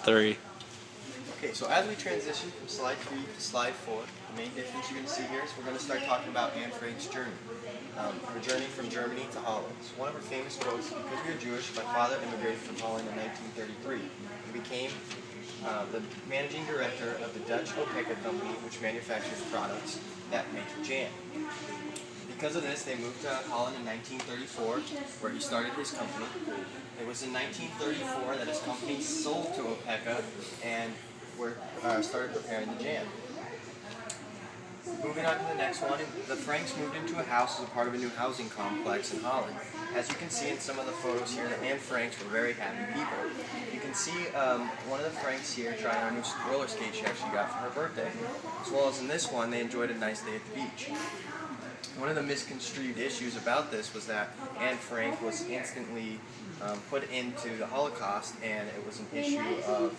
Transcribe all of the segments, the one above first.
3. Okay, so as we transition from slide 3 to slide 4, the main difference you're going to see here is we're going to start talking about Anne Frank's journey. Her journey from Germany to Holland. So one of her famous quotes, because we are Jewish, my father immigrated from Holland in 1933 and became the managing director of the Dutch Opeka company, which manufactures products that make jam. Because of this, they moved to Holland in 1934, where he started his company. It was in 1934 that his company sold to Opeka and started preparing the jam. Moving on to the next one, the Franks moved into a house as a part of a new housing complex in Holland. As you can see in some of the photos here, the Anne Franks were very happy people. You can see one of the Franks here trying our new roller skate she actually got for her birthday. As well as in this one, they enjoyed a nice day at the beach. One of the misconstrued issues about this was that Anne Frank was instantly put into the Holocaust, and it was an issue of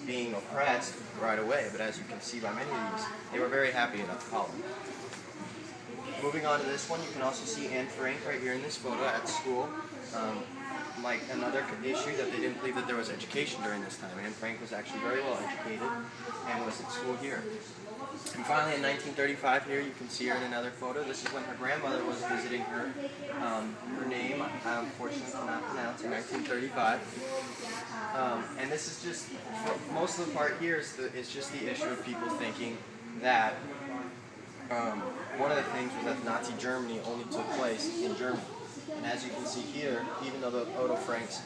being oppressed right away. But as you can see by many of these, they were very happy in Holland. Moving on to this one, you can also see Anne Frank right here in this photo at school. Like another issue that they didn't believe that there was education during this time. Anne Frank was actually very well educated and was at school here. And finally, in 1935 here, you can see her in another photo. This is when her grandmother was visiting her. Her name, I unfortunately cannot pronounce, in 1935. And this is just, most of the part here is just the issue of people thinking that one of the things was that Nazi Germany only took place in Germany. And as you can see here, even though the Otto Franks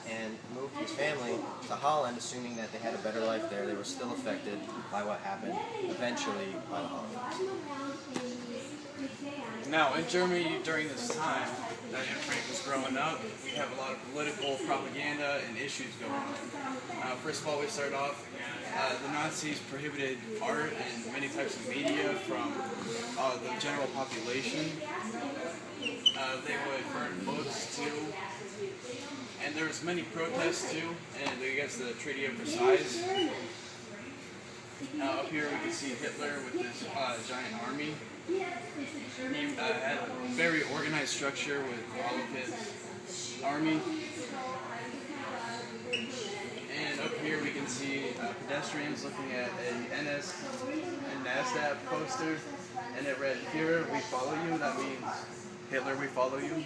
moved his family to Holland, assuming that they had a better life there, they were still affected by what happened eventually by the Holocaust. Now, in Germany during this time that Anne Frank was growing up, we have a lot of political propaganda and issues going on. First of all, we start off, the Nazis prohibited art and many types of media from the general population. They would burn books too, and there was many protests too, and against the Treaty of Versailles. Up here we can see Hitler with his giant army. He had a very organized structure with all of his army. And up here we can see pedestrians looking at an NASDAQ poster, and it read, "Führer, we follow you." That means Hitler, we follow you.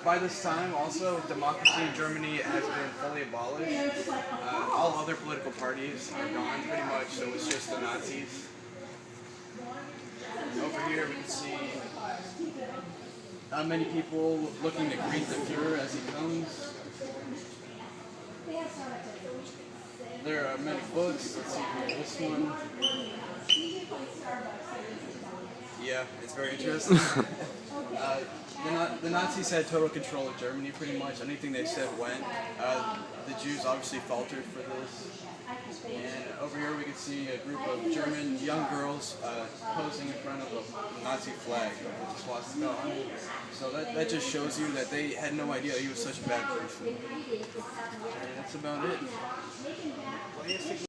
By this time, also, democracy in Germany has been fully abolished. All other political parties are gone, pretty much, so it's just the Nazis. Over here, we can see many people looking to greet the Führer as he comes. There are many books. Let's see here, this one. Yeah, it's very interesting. The Nazis had total control of Germany, pretty much. Anything they said went. The Jews obviously faltered for this. And over here we can see a group of German young girls posing in front of a Nazi flag with a swastika on it. So that just shows you that they had no idea he was such a bad person. And that's about it.